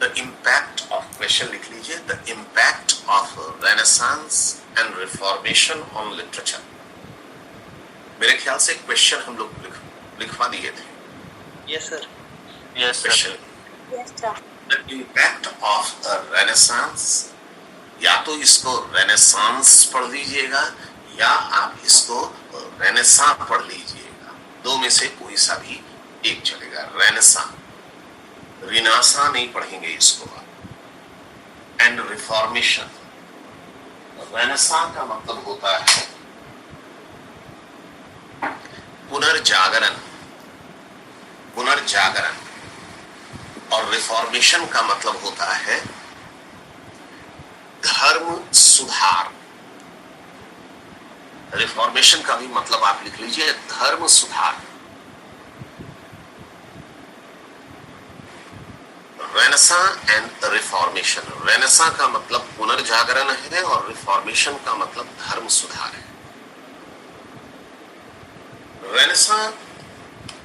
The impact of, question लिख लीजिए, the impact of renaissance and reformation on literature. मेरे ख्याल से क्वेश्चन हम लोग लिखवा दिए थे। Yes sir. Question, the impact of renaissance, या तो इसको रेनेसांस पढ़ लीजिएगा या आप इसको रेनेसां पढ़ लीजिएगा, दो में से कोई सा भी एक चलेगा। रेनेसां, रिनासा नहीं पढ़ेंगे इसको आप। एंड रिफॉर्मेशन, रेनेसां का मतलब होता है पुनर्जागरण, पुनर्जागरण, और रिफॉर्मेशन का मतलब होता है धर्म सुधार। रिफॉर्मेशन का भी मतलब आप लिख लीजिए धर्म सुधार। रेनेसां एंड रिफॉर्मेशन, रेनेसां का मतलब पुनर्जागरण है और रिफॉर्मेशन का मतलब धर्म सुधार है। Renaissance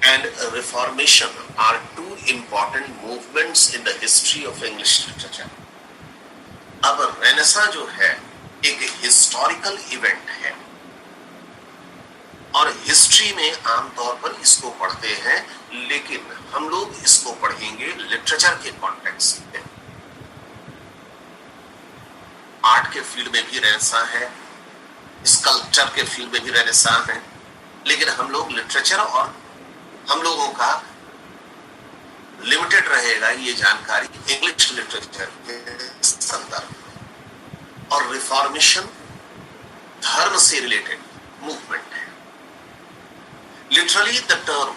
and Reformation are two important movements in the history of English literature. अब रेनेसां जो है एक हिस्टोरिकल इवेंट है और हिस्ट्री में आमतौर पर इसको पढ़ते हैं, लेकिन हम लोग इसको पढ़ेंगे लिटरेचर के कॉन्टेक्स्ट में। आर्ट के फील्ड में भी रेनेसां है, स्कल्पचर के फील्ड में भी रेनेसां है, लेकिन हम लोग लिटरेचर और हम लोगों का लिमिटेड रहेगा ये जानकारी इंग्लिश लिटरेचर के संदर्भ में। और रिफॉर्मेशन धर्म से रिलेटेड मूवमेंट है। Literally the term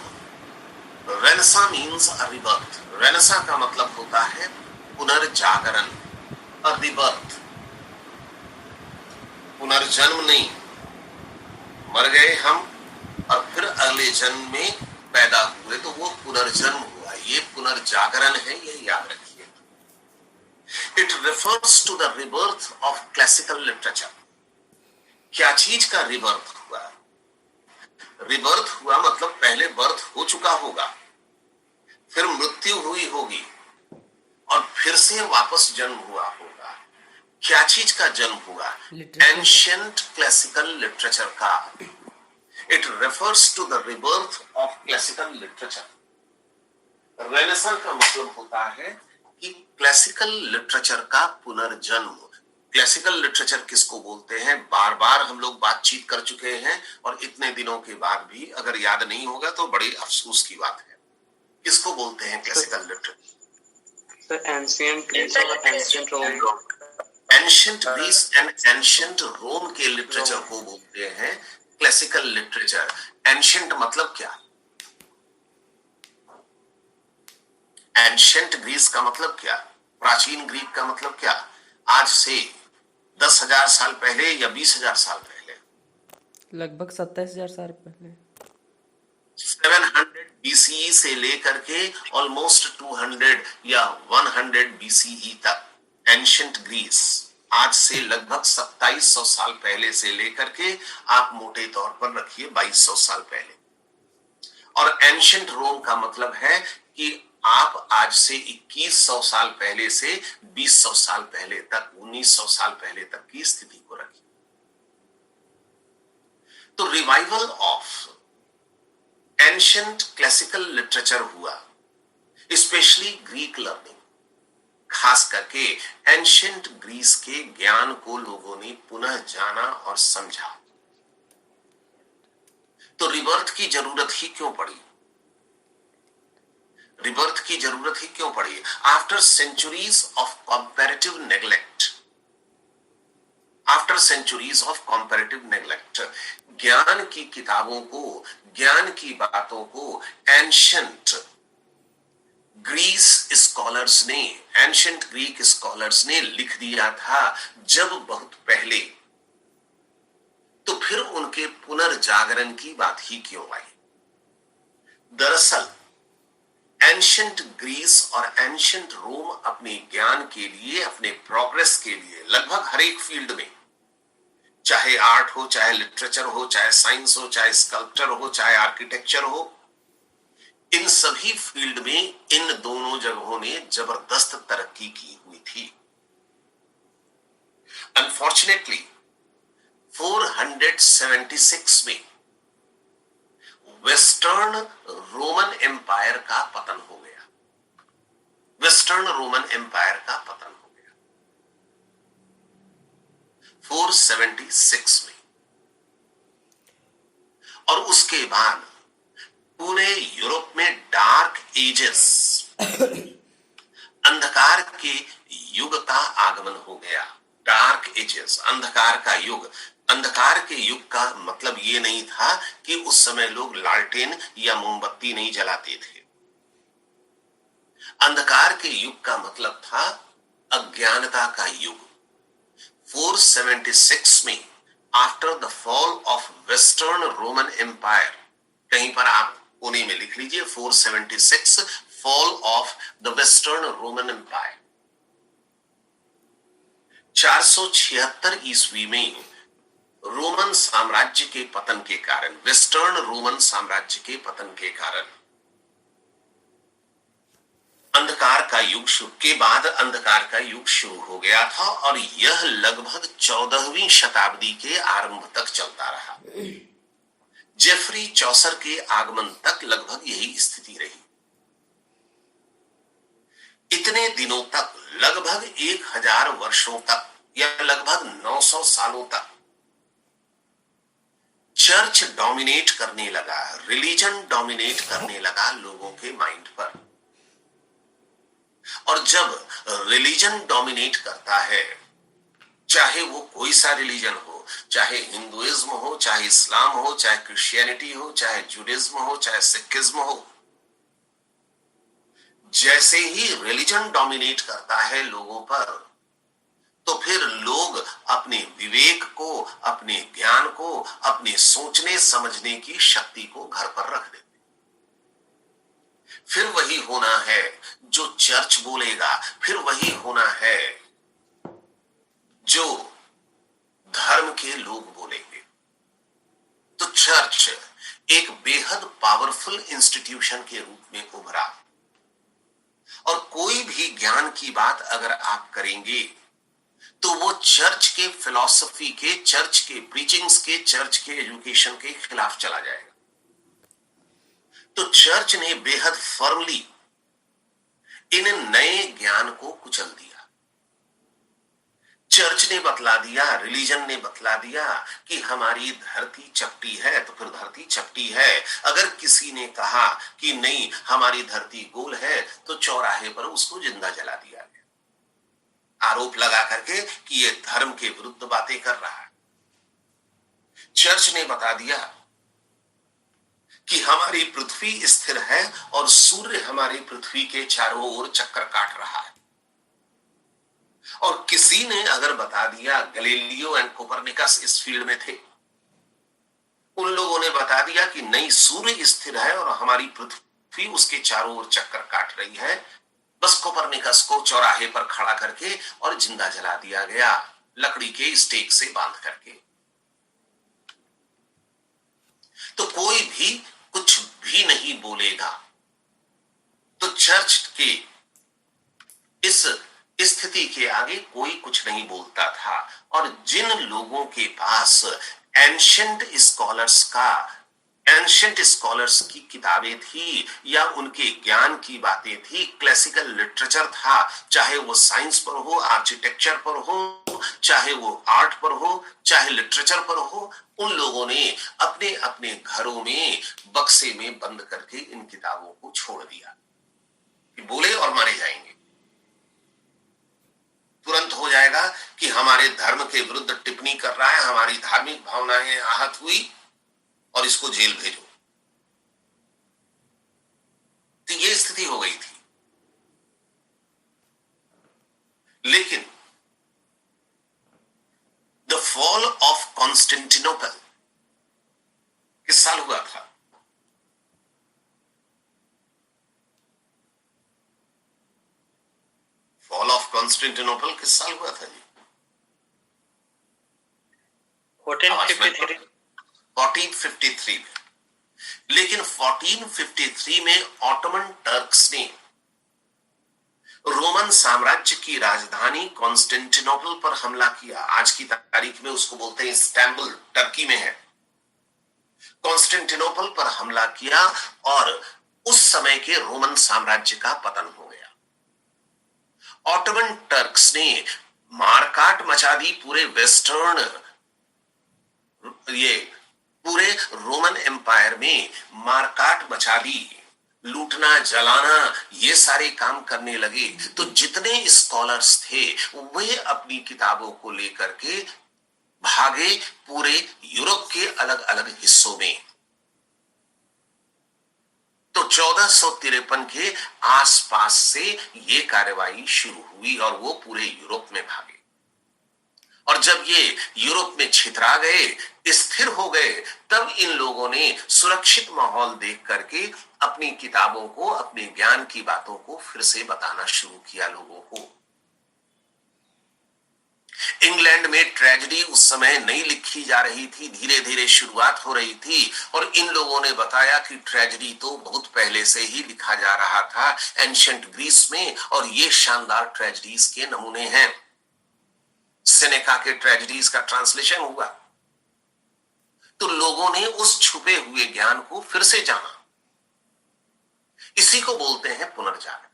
renaissance means a rebirth. Renaissance का मतलब होता है पुनर्जागरण, अ रिबर्थ, पुनर्जन्म नहीं, मर गए हम और फिर अगले जन्म में पैदा हुए तो वो पुनर्जन्म हुआ, ये पुनर्जागरण है, ये याद रखिए। It refers to the rebirth of classical literature. क्या चीज का रिबर्थ हुआ? रिबर्थ हुआ मतलब पहले बर्थ हो चुका होगा, फिर मृत्यु हुई होगी और फिर से वापस जन्म हुआ होगा। क्या चीज का जन्म हुआ? एंशिएंट क्लासिकल लिटरेचर का। It refers to the rebirth of classical literature. Renaissance का मतलब होता है कि क्लासिकल लिटरेचर का पुनर्जन्म। क्लासिकल लिटरेचर किसको बोलते हैं? बार बार हम लोग बातचीत कर चुके हैं और इतने दिनों के बाद भी अगर याद नहीं होगा तो बड़ी अफसोस की बात है। किसको बोलते हैं क्लासिकल लिटरेचर? एंशिएंट ग्रीस और ancient Rome. Ancient Greece and ancient Rome के लिटरेचर को बोलते हैं क्लासिकल लिटरेचर। एंशिएंट मतलब क्या? एंशिएंट ग्रीस का मतलब क्या? प्राचीन ग्रीक का मतलब क्या? आज से 10,000 साल पहले या 20,000 साल पहले? लगभग 27,000 साल पहले। 700 BCE से लेकर के ऑलमोस्ट 200 या 100 BCE तक एंशिएंट ग्रीस। आज से लगभग 2700 साल पहले से लेकर के आप मोटे तौर पर रखिए 2200 साल पहले। और एंशिएंट रोम का मतलब है कि आप आज से 2100 साल पहले से 2000 साल पहले तक, 1900 साल पहले तक की स्थिति को रखिए। तो revival of ancient classical literature हुआ, स्पेशली ग्रीक लर्निंग, खास करके एंशिएंट ग्रीस के ज्ञान को लोगों ने पुनः जाना और समझा। तो रिबर्थ की जरूरत ही क्यों पड़ी? रिबर्थ की जरूरत ही क्यों पड़ी? After centuries of comparative neglect, after centuries of comparative neglect, ज्ञान की किताबों को, ज्ञान की बातों को एंशिएंट ग्रीस स्कॉलर्स ने, एंशिएंट ग्रीक स्कॉलर्स ने लिख दिया था जब बहुत पहले, तो फिर उनके पुनर्जागरण की बात ही क्यों आई? दरअसल एंशिएंट ग्रीस और एंशिएंट रोम अपने ज्ञान के लिए, अपने प्रोग्रेस के लिए लगभग हर एक फील्ड में, चाहे आर्ट हो, चाहे लिटरेचर हो, चाहे साइंस हो, चाहे स्कल्पचर हो, चाहे आर्किटेक्चर हो, इन सभी फील्ड में इन दोनों जगहों ने जबरदस्त तरक्की की हुई थी। अनफॉर्चुनेटली 476 में वेस्टर्न रोमन एम्पायर का पतन हो गया। वेस्टर्न रोमन एम्पायर का पतन हो गया 476 में। और उसके बाद पूरे यूरोप में डार्क एजेस, अंधकार के युग का आगमन हो गया। डार्क एजेस, अंधकार का युग। अंधकार के युग का मतलब ये नहीं था कि उस समय लोग लालटेन या मोमबत्ती नहीं जलाते थे। अंधकार के युग का मतलब था अज्ञानता का युग। 476 में after the fall of Western Roman Empire, कहीं पर आप कोने में लिख लीजिए 476 fall of the Western Roman Empire. 476 ईस्वी में रोमन साम्राज्य के पतन के कारण, वेस्टर्न रोमन साम्राज्य के पतन के कारण अंधकार का युग शुरू के बाद अंधकार का युग शुरू हो गया था और यह लगभग 14वीं शताब्दी के आरंभ तक चलता रहा। जेफरी चौसर के आगमन तक लगभग यही स्थिति रही। इतने दिनों तक, लगभग 1000 वर्षों तक या लगभग 900 सालों तक चर्च डोमिनेट करने लगा, रिलीजन डोमिनेट करने लगा लोगों के माइंड पर। और जब रिलीजन डोमिनेट करता है, चाहे वो कोई सा रिलीजन हो, चाहे हिंदुइज्म हो, चाहे इस्लाम हो, चाहे क्रिश्चियनिटी हो, चाहे जुडिज्म हो, चाहे सिखिज्म हो, जैसे ही रिलीजन डोमिनेट करता है लोगों पर, तो फिर लोग अपने विवेक को, अपने ज्ञान को, अपने सोचने समझने की शक्ति को घर पर रख देते। फिर वही होना है जो चर्च बोलेगा, फिर वही होना है जो धर्म के लोग बोलेंगे। तो चर्च एक बेहद पावरफुल इंस्टीट्यूशन के रूप में उभरा और कोई भी ज्ञान की बात अगर आप करेंगे तो वो चर्च के फिलॉसफी के, चर्च के प्रीचिंग्स के, चर्च के एजुकेशन के खिलाफ चला जाएगा। तो चर्च ने बेहद फर्मली इन नए ज्ञान को कुचल दिया। चर्च ने बतला दिया, रिलीजन ने बतला दिया कि हमारी धरती चपटी है तो फिर धरती चपटी है। अगर किसी ने कहा कि नहीं हमारी धरती गोल है तो चौराहे पर उसको जिंदा जला दिया गया, आरोप लगा करके कि ये धर्म के विरुद्ध बातें कर रहा है। चर्च ने बता दिया कि हमारी पृथ्वी स्थिर है और सूर्य हमारी पृथ्वी के चारों ओर चक्कर काट रहा है। और किसी ने अगर बता दिया, गैलीलियो एंड कोपरनिकस इस फील्ड में थे, उन लोगों ने बता दिया कि नहीं सूर्य स्थिर है और हमारी पृथ्वी उसके चारों ओर चक्कर काट रही है। बस कोपरनिकस को चौराहे पर खड़ा करके और जिंदा जला दिया गया, लकड़ी के स्टेक से बांध करके। तो कोई भी कुछ भी नहीं बोलेगा। तो चर्च के इस स्थिति के आगे कोई कुछ नहीं बोलता था। और जिन लोगों के पास एंशिएंट स्कॉलर्स की किताबें थी या उनके ज्ञान की बातें थी, क्लासिकल लिटरेचर था, चाहे वो साइंस पर हो, आर्किटेक्चर पर हो, चाहे वो आर्ट पर हो, चाहे लिटरेचर पर हो, उन लोगों ने अपने अपने घरों में बक्से में बंद करके इन किताबों को छोड़ दिया कि बोले और मारे जाएंगे। तुरंत हो जाएगा कि हमारे धर्म के विरुद्ध टिप्पणी कर रहा है, हमारी धार्मिक भावनाएं आहत हुई और इसको जेल भेजो। तो ये स्थिति हो गई थी। लेकिन द फॉल ऑफ कॉन्स्टेंटिनोपल किस साल हुआ था? फॉल ऑफ कॉन्स्टेंटिनोपल किस साल हुआ था जी? 1453 1453 में। लेकिन 1453 में ऑटोमन टर्क्स ने रोमन साम्राज्य की राजधानी कॉन्स्टेंटिनोपल पर हमला किया। आज की तारीख में उसको बोलते हैं इस्तांबुल, टर्की में है। कॉन्स्टेंटिनोपल पर हमला किया और उस समय के रोमन साम्राज्य का पतन हो गया। ऑटोमन टर्क्स ने मारकाट मचा दी पूरे पूरे रोमन एम्पायर में मारकाट मचा दी, लूटना जलाना ये सारे काम करने लगे। तो जितने स्कॉलर्स थे वे अपनी किताबों को लेकर के भागे पूरे यूरोप के अलग अलग हिस्सों में। तो 1453 के आसपास से ये कार्रवाई शुरू हुई और वो पूरे यूरोप में भागे। और जब ये यूरोप में छितरा गए, स्थिर हो गए, तब इन लोगों ने सुरक्षित माहौल देख करके अपनी किताबों को, अपने ज्ञान की बातों को फिर से बताना शुरू किया लोगों को। इंग्लैंड में ट्रेजेडी उस समय नहीं लिखी जा रही थी, धीरे धीरे शुरुआत हो रही थी। और इन लोगों ने बताया कि ट्रेजेडी तो बहुत पहले से ही लिखा जा रहा था एंशिएंट ग्रीस में, और ये शानदार ट्रेजेडीज के नमूने हैं। सेनेका के ट्रेजेडीज का ट्रांसलेशन हुआ। तो लोगों ने उस छुपे हुए ज्ञान को फिर से जाना। इसी को बोलते हैं पुनर्जागरण।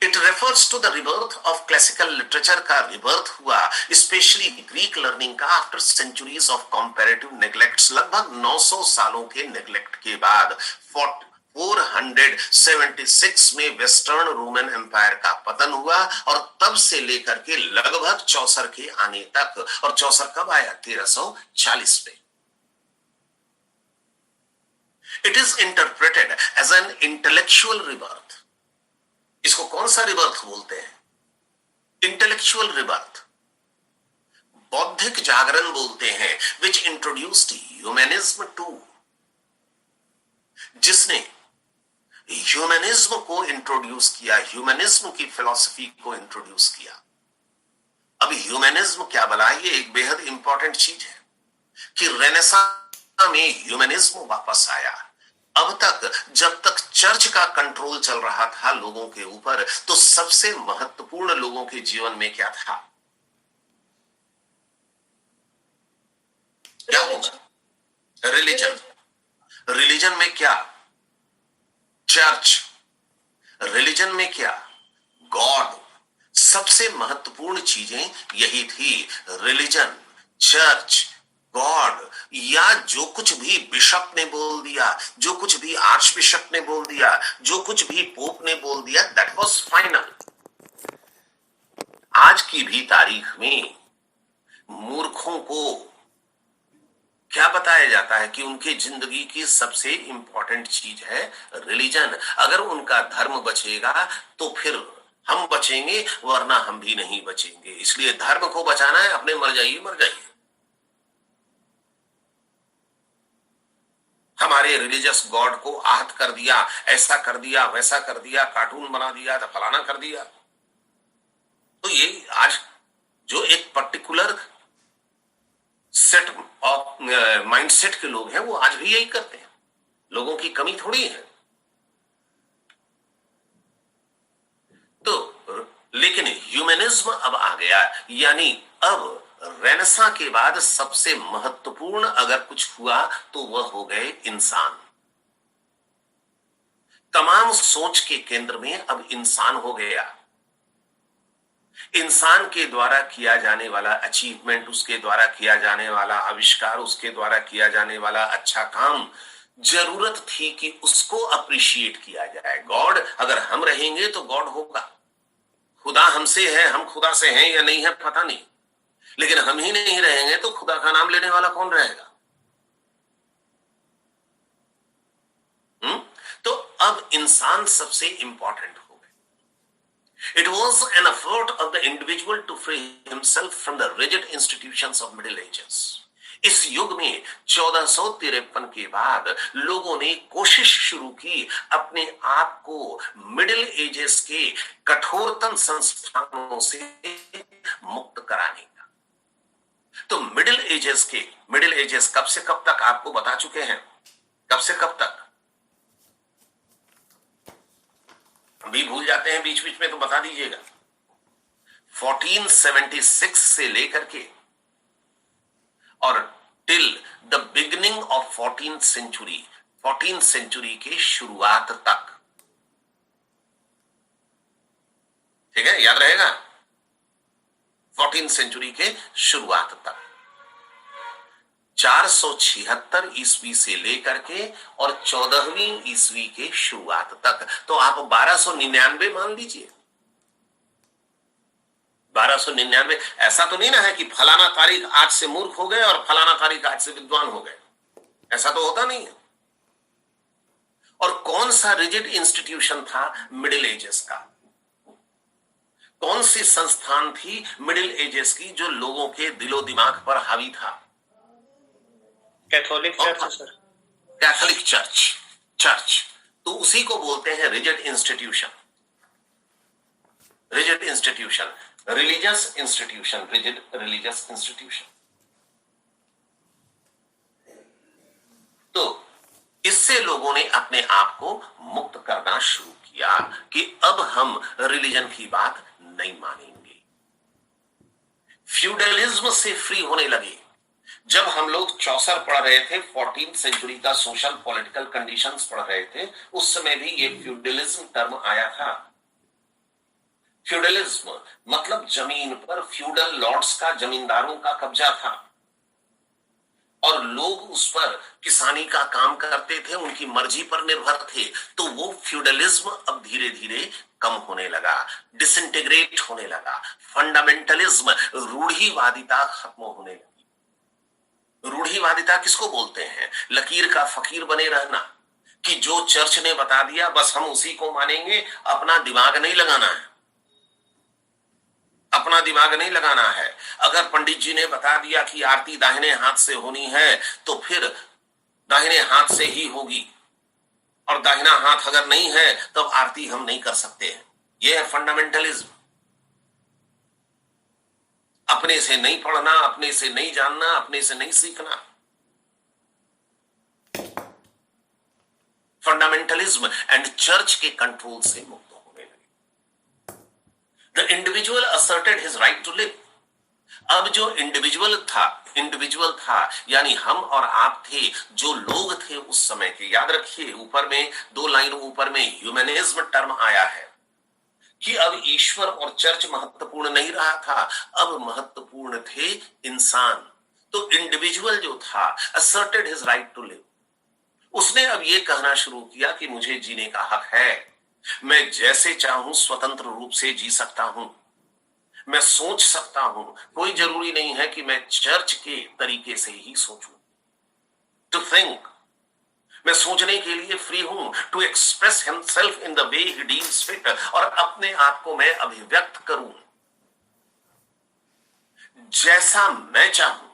It refers to the rebirth of classical literature का रिबर्थ हुआ, स्पेशली ग्रीक लर्निंग का after centuries of comparative neglects. लगभग 900 सालों के नेग्लेक्ट के बाद 476 में वेस्टर्न रोमन एम्पायर का पतन हुआ, और तब से लेकर के लगभग चौसर के आने तक। और चौसर कब आया? 1340 में। It is interpreted as an intellectual rebirth. इसको कौन सा रिबर्थ बोलते हैं? इंटेलेक्चुअल रिबर्थ, बौद्धिक जागरण बोलते हैं, विच इंट्रोड्यूस्ड ह्यूमनिज्म टू, जिसने ह्यूमनिज्म को इंट्रोड्यूस किया, ह्यूमनिज्म की फिलॉसफी को इंट्रोड्यूस किया। अब ह्यूमनिज्म क्या भला, ये एक बेहद इंपॉर्टेंट चीज है कि रेनेसां में ह्यूमनिज्म वापस आया। अब तक जब तक चर्च का कंट्रोल चल रहा था लोगों के ऊपर, तो सबसे महत्वपूर्ण लोगों के जीवन में क्या था? क्या होगा? रिलीजन। रिलीजन में क्या? चर्च। रिलीजन में क्या? गॉड। सबसे महत्वपूर्ण चीजें यही थी, रिलीजन, चर्च, गॉड। या जो कुछ भी बिशप ने बोल दिया, जो कुछ भी आर्च बिशप ने बोल दिया, जो कुछ भी पोप ने बोल दिया, दैट वाज फाइनल। आज की भी तारीख में मूर्खों को क्या बताया जाता है कि उनकी जिंदगी की सबसे इंपॉर्टेंट चीज है रिलीजन। अगर उनका धर्म बचेगा तो फिर हम बचेंगे, वरना हम भी नहीं बचेंगे। इसलिए धर्म को बचाना है, अपने मर जाइए मर जाइए। हमारे रिलीजियस गॉड को आहत कर दिया, ऐसा कर दिया, वैसा कर दिया, कार्टून बना दिया, तो फलाना कर दिया। तो ये आज जो एक पर्टिकुलर सेट ऑफ माइंडसेट के लोग हैं, वो आज भी यही करते हैं। लोगों की कमी थोड़ी है। तो लेकिन ह्यूमनिज्म अब आ गया, यानी अब रेनेसां के बाद सबसे महत्वपूर्ण अगर कुछ हुआ तो वह हो गए इंसान। तमाम सोच के केंद्र में अब इंसान हो गया। इंसान के द्वारा किया जाने वाला अचीवमेंट, उसके द्वारा किया जाने वाला आविष्कार, उसके द्वारा किया जाने वाला अच्छा काम, जरूरत थी कि उसको अप्रिशिएट किया जाए। गॉड, अगर हम रहेंगे तो गॉड होगा। खुदा हमसे है, हम खुदा से हैं या नहीं है पता नहीं, लेकिन हम ही नहीं रहेंगे तो खुदा का नाम लेने वाला कौन रहेगा? तो अब इंसान सबसे इंपॉर्टेंट हो गए। It was an effort of the individual to free himself from the rigid institutions of Middle Ages. इस युग में 1453 के बाद लोगों ने कोशिश शुरू की अपने आप को मिडिल एजेस के कठोरतम संस्थानों से मुक्त कराने का। तो मिडिल एजेस कब से कब तक आपको बता चुके हैं। कब से कब तक? हम भी भूल जाते हैं बीच बीच में, तो बता दीजिएगा। 1476 से लेकर के और till the beginning of 14th century, 14th century के शुरुआत तक, ठीक है, याद रहेगा, 14th सेंचुरी के शुरुआत तक, 476 ईस्वी से लेकर के और 14वीं ईस्वी के शुरुआत तक, तो आप 1299 मान लीजिए। 1299, ऐसा तो नहीं ना है कि फलाना तारीख आज से मूर्ख हो गए और फलाना तारीख आज से विद्वान हो गए, ऐसा तो होता नहीं है। और कौन सा रिजिड इंस्टीट्यूशन था मिडिल एजेस का? कौन सी संस्थान थी मिडिल एजेस की जो लोगों के दिलो दिमाग पर हावी था? Catholic church sir. Catholic church, तो उसी को बोलते हैं rigid institution, rigid institution, religious institution, rigid religious institution. तो इससे लोगों ने अपने आप को मुक्त करना शुरू किया कि अब हम रिलीजन की बात नहीं मानेंगे। फ्यूडलिज्म से फ्री होने लगे। जब हम लोग चौसर पढ़ रहे थे, 14th सेंचुरी का सोशल पॉलिटिकल कंडीशंस पढ़ रहे थे, उस समय भी ये फ्यूडलिज्म टर्म आया था। फ्यूडलिज्म मतलब जमीन पर फ्यूडल लॉर्ड्स का, जमींदारों का कब्जा था और लोग उस पर किसानी का काम करते थे, उनकी मर्जी पर निर्भर थे। तो वो फ्यूडलिज्म अब धीरे धीरे कम होने लगा, डिसइंटीग्रेट होने लगा। फंडामेंटलिज्म, रूढ़िवादिता खत्म होने लगी। रूढ़िवादिता किसको बोलते हैं? लकीर का फकीर बने रहना, कि जो चर्च ने बता दिया बस हम उसी को मानेंगे, अपना दिमाग नहीं लगाना है, अपना दिमाग नहीं लगाना है। अगर पंडित जी ने बता दिया कि आरती दाहिने हाथ से होनी है तो फिर दाहिने हाथ से ही होगी, और दाहिना हाथ अगर नहीं है तब आरती हम नहीं कर सकते हैं। यह है फंडामेंटलिज्म। अपने से नहीं पढ़ना, अपने से नहीं जानना, अपने से नहीं सीखना। फंडामेंटलिज्म एंड चर्च के कंट्रोल से मुक्त होने लगे। The individual asserted his right to live. अब जो इंडिविजुअल था यानी हम और आप थे, जो लोग थे उस समय के। याद रखिए, ऊपर में 2 लाइन ऊपर में ह्यूमनिज्म टर्म आया है कि अब ईश्वर और चर्च महत्वपूर्ण नहीं रहा था, अब महत्वपूर्ण थे इंसान। तो इंडिविजुअल जो था, asserted his right to live, उसने अब ये कहना शुरू किया कि मुझे जीने का हक है, मैं जैसे चाहूं स्वतंत्र रूप से जी सकता हूं, मैं सोच सकता हूं, कोई जरूरी नहीं है कि मैं चर्च के तरीके से ही सोचूं। टू थिंक, मैं सोचने के लिए फ्री हूं। To express himself in the way he deems fit, और अपने आप को मैं अभिव्यक्त करूं जैसा मैं चाहूं।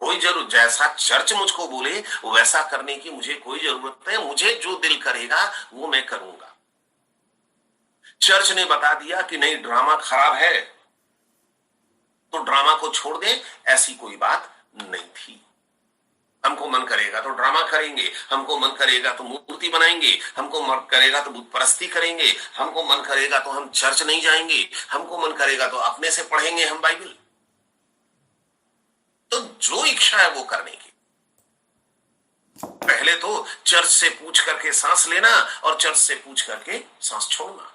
कोई जरूर, जैसा चर्च मुझको बोले वैसा करने की मुझे कोई जरूरत है, मुझे जो दिल करेगा वो मैं करूंगा। चर्च ने बता दिया कि नहीं, ड्रामा खराब है तो ड्रामा को छोड़ दें, ऐसी कोई बात नहीं थी। हमको मन करेगा तो ड्रामा करेंगे, हमको मन करेगा तो मूर्ति बनाएंगे, हमको मन करेगा तो बुत परस्ती करेंगे, हमको मन करेगा तो हम चर्च नहीं जाएंगे, हमको मन करेगा तो अपने से पढ़ेंगे हम बाइबल। तो जो इच्छा है वो करने की। पहले तो चर्च से पूछ करके सांस लेना और चर्च से पूछ करके सांस छोड़ना।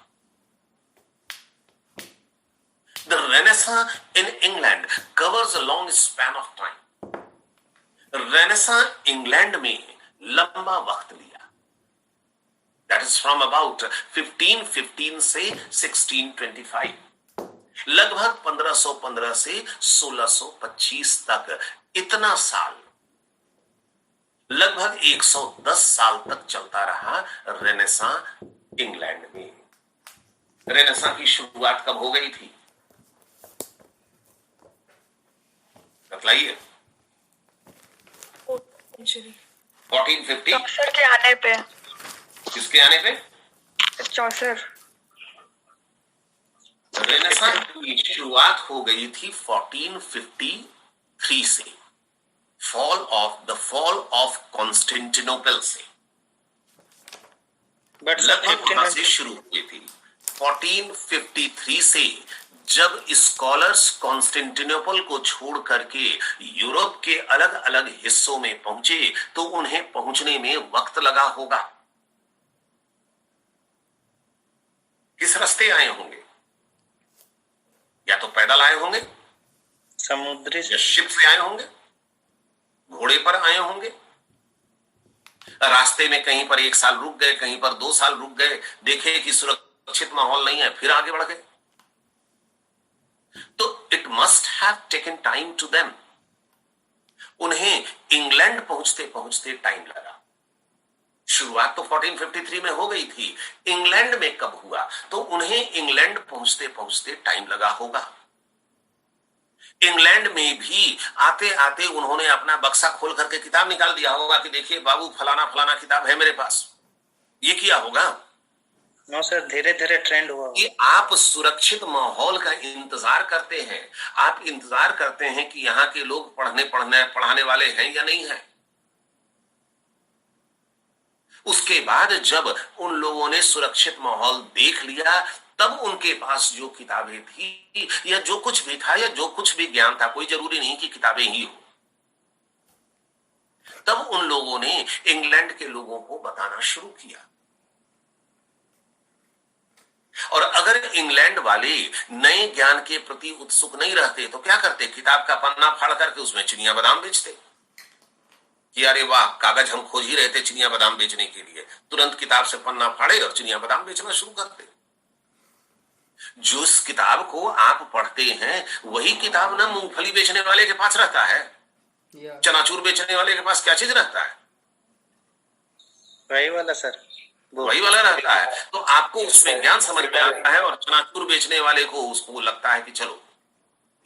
The Renaissance in England covers a long span of time. Renaissance England में लंबा वक्त लिया। That is from about 1515 से 1625, लगभग 1515 से 1625 तक, इतना साल, लगभग 110 साल तक चलता रहा रेनेसां इंग्लैंड में। रेनेसां की शुरुआत कब हो गई थी बतलाइए? 1450 चौसर के आने पे। किसके आने पे? चौसर। रेनेसां की शुरुआत हो गई थी 1453 से। फॉल ऑफ कॉन्स्टेंटिनोपल से But sir, लगभग वहां से शुरू हुई थी। 1453 से जब स्कॉलर्स कॉन्स्टेंटिनोपल को छोड़ करके यूरोप के अलग अलग हिस्सों में पहुंचे तो उन्हें पहुंचने में वक्त लगा होगा। किस रास्ते आए होंगे? या तो पैदल आए होंगे, समुद्री या शिप से आए होंगे, घोड़े पर आए होंगे, रास्ते में कहीं पर 1 साल रुक गए, कहीं पर 2 साल रुक गए, देखे कि सुरक्षित माहौल नहीं है, फिर आगे बढ़ गए। तो it must have taken time to them. उन्हें इंग्लैंड पहुंचते पहुंचते टाइम लगा। शुरुआत तो 1453 में हो गई थी, इंग्लैंड में कब हुआ? तो उन्हें इंग्लैंड पहुंचते पहुंचते टाइम लगा होगा। इंग्लैंड में भी आते आते उन्होंने अपना बक्सा खोल करके किताब निकाल दिया होगा कि देखिए बाबू, फलाना फलाना किताब है मेरे पास। ये किया होगा। नो सर, धीरे धीरे ट्रेंड हुआ कि आप सुरक्षित माहौल का इंतजार करते हैं, आप इंतजार करते हैं कि यहाँ के लोग पढ़ाने वाले हैं या नहीं है। उसके बाद जब उन लोगों ने सुरक्षित माहौल देख लिया, तब उनके पास जो किताबें थी या जो कुछ भी था या जो कुछ भी ज्ञान था, कोई जरूरी नहीं कि किताबें ही हो, तब उन लोगों ने इंग्लैंड के लोगों को बताना शुरू किया। और अगर इंग्लैंड वाले नए ज्ञान के प्रति उत्सुक नहीं रहते तो क्या करते? किताब का पन्ना फाड़ करके उसमें चिनिया बादाम बेचते कि अरे वाह, कागज हम खोज ही रहे थे चिनिया बादाम बेचने के लिए। तुरंत किताब से पन्ना फाड़े और चिनिया बादाम बेचना शुरू करते। जिस किताब को आप पढ़ते हैं वही किताब ना मूंगफली बेचने वाले के पास रहता है, चनाचूर बेचने वाले के पास क्या चीज रहता है? वही वाला सर, वही वाला रहता है। तो आपको उसमें ज्ञान समझ में आता है और चनाचूर बेचने वाले को उसको लगता है कि चलो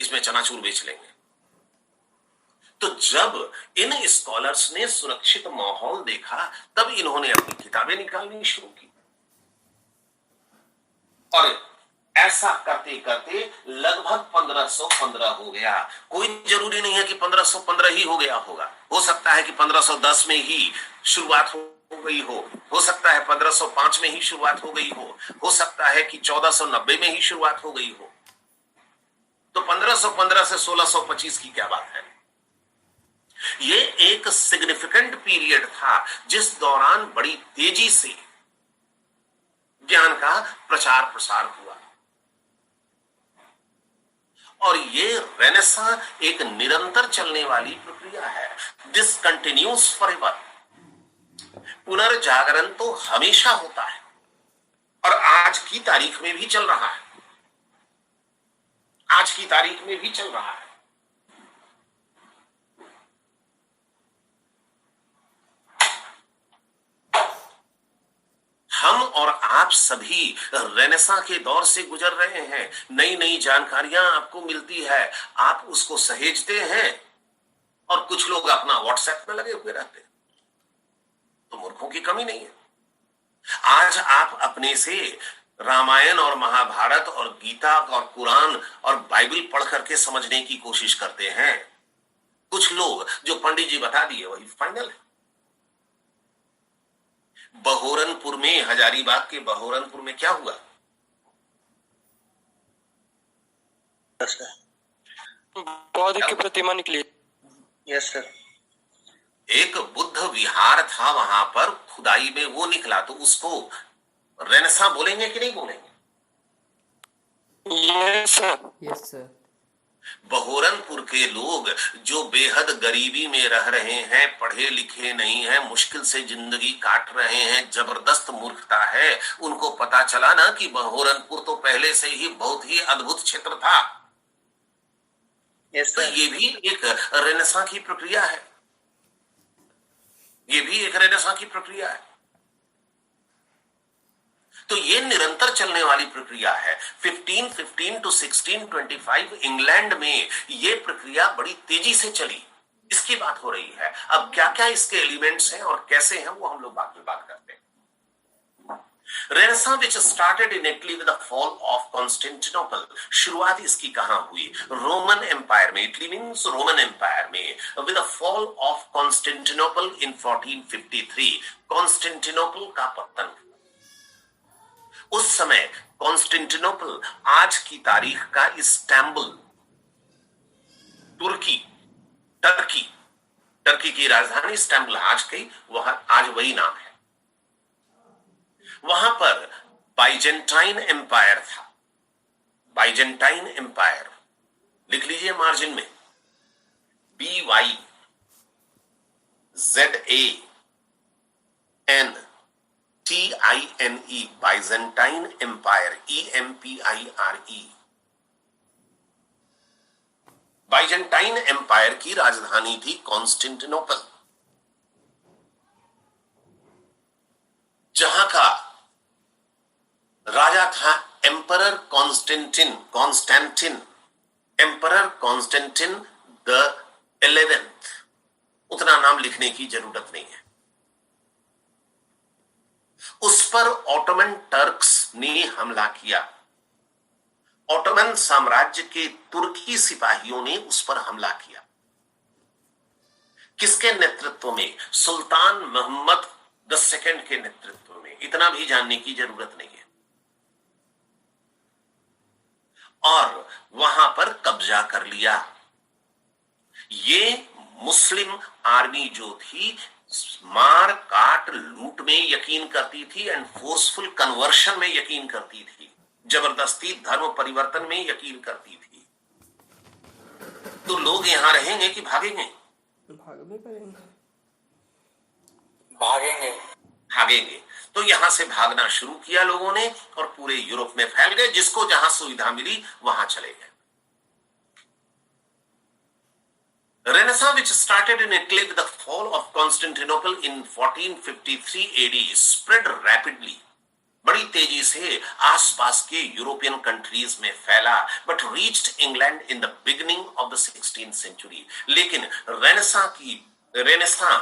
इसमें चनाचूर बेच लेंगे। तो जब इन स्कॉलर्स ने सुरक्षित माहौल देखा तब इन्होंने अपनी किताबें निकालनी शुरू की। और ऐसा करते करते लगभग 1515 हो गया। कोई जरूरी नहीं है कि 1515 ही हो गया होगा, हो सकता है कि 1510 में ही शुरुआत हो गई हो सकता है 1505 में ही शुरुआत हो गई हो सकता है कि 1490 में ही शुरुआत हो गई हो। तो 1515 से 1625 की क्या बात है? ये एक सिग्निफिकेंट पीरियड था जिस दौरान बड़ी तेजी से ज्ञान का प्रचार प्रसार हुआ। और ये रेनेसां एक निरंतर चलने वाली प्रक्रिया है। This continuous forever. पुनर्जागरण तो हमेशा होता है और आज की तारीख में भी चल रहा है। आज की तारीख में भी चल रहा है। हम और आप सभी रेनेसां के दौर से गुजर रहे हैं। नई नई जानकारियां आपको मिलती है, आप उसको सहेजते हैं और कुछ लोग अपना व्हाट्सएप में लगे हुए रहते हैं। तो मूर्खों की कमी नहीं है। आज आप अपने से रामायण और महाभारत और गीता और कुरान और बाइबल पढ़ करके समझने की कोशिश करते हैं। कुछ लोग जो पंडित जी बता दिए वही फाइनल है। बहोरनपुर में, हजारीबाग के बहोरनपुर में क्या हुआ? बौद्ध की प्रतिमा निकली। Yes sir. एक बुद्ध विहार था, वहां पर खुदाई में वो निकला। तो उसको रेनेसां बोलेंगे कि नहीं बोलेंगे? Yes sir. Yes sir. Bahoranpur के लोग जो बेहद गरीबी में रह रहे हैं, पढ़े लिखे नहीं हैं, मुश्किल से जिंदगी काट रहे हैं, जबरदस्त मूर्खता है, उनको पता चला ना कि बहोरनपुर तो पहले से ही बहुत ही अद्भुत क्षेत्र था। यस तो सर। ये भी एक रेनेसां की प्रक्रिया है। ये भी एक रेनेसां की प्रक्रिया है। तो ये निरंतर चलने वाली प्रक्रिया है। 1515 टू 1625 इंग्लैंड में ये प्रक्रिया बड़ी तेजी से चली, इसकी बात हो रही है। अब क्या क्या इसके एलिमेंट्स हैं और कैसे हैं वो हम लोग बाद में बात करते हैं। Renaissance which started in Italy with the fall of Constantinople, शुरुआत इसकी कहां हुई? रोमन एम्पायर में, इटली मीन्स रोमन एम्पायर में, with the fall of Constantinople in 1453, Constantinople का पतन। उस समय कॉन्स्टेंटिनोपल आज की तारीख का इस्तांबुल, टर्की की राजधानी इस्तांबुल आज वही नाम है। वहां पर बाइजेंटाइन एम्पायर था। बाइजेंटाइन एम्पायर लिख लीजिए मार्जिन में, BYZANTINE, Byzantine Empire, EMPIRE। Byzantine Empire की राजधानी थी कॉन्स्टेंटिनोपल, जहां का राजा था emperor Constantine, emperor Constantine the 11th। उतना नाम लिखने की जरूरत नहीं है। उस पर ऑटोमन टर्क्स ने हमला किया। ऑटोमन साम्राज्य के तुर्की सिपाहियों ने उस पर हमला किया। किसके नेतृत्व में? सुल्तान मोहम्मद II के नेतृत्व में। इतना भी जानने की जरूरत नहीं है। और वहां पर कब्जा कर लिया। ये मुस्लिम आर्मी जो थी, मार काट लूट में यकीन करती थी एंड फोर्सफुल कन्वर्शन में यकीन करती थी, जबरदस्ती धर्म परिवर्तन में यकीन करती थी। तो लोग यहां रहेंगे कि भागेंगे? भागेंगे। तो यहां से भागना शुरू किया लोगों ने और पूरे यूरोप में फैल गए। जिसको जहां सुविधा मिली वहां चले गए। Renaissance, which started in Italy with the fall of Constantinople in 1453 AD, spread rapidly. बड़ी तेजी से आसपास के यूरोपियन कंट्रीज में फैला, but reached England in the beginning of the 16th century. लेकिन रेनेसां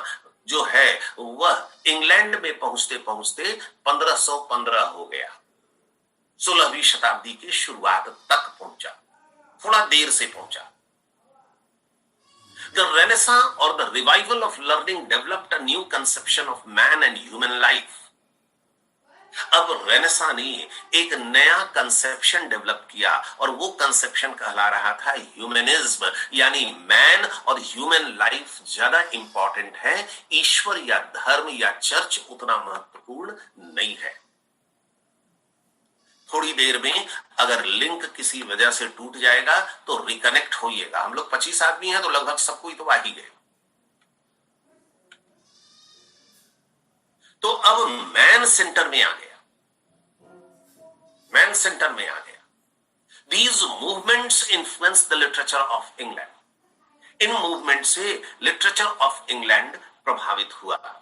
जो है वह इंग्लैंड में पहुंचते पहुंचते 1515 हो गया। 16वीं शताब्दी की शुरुआत तक पहुंचा, थोड़ा देर से पहुंचा। The Renaissance or the revival of learning developed a new conception of man and human life. अब रेनेसां ने एक नया कंसेप्शन डेवलप किया और वो कंसेप्शन कहला रहा था ह्यूमनिज्म, यानी मैन और ह्यूमन लाइफ ज्यादा इंपॉर्टेंट है। ईश्वर या धर्म या चर्च उतना महत्वपूर्ण नहीं है। थोड़ी देर में अगर लिंक किसी वजह से टूट जाएगा तो रिकनेक्ट होइएगा। हम लोग 25 आदमी हैं तो लगभग सब कोई तो आ ही गए। तो अब मैन सेंटर में आ गया। मैन सेंटर में आ गया। These movements influenced the literature of England. In movement से लिटरेचर ऑफ इंग्लैंड प्रभावित हुआ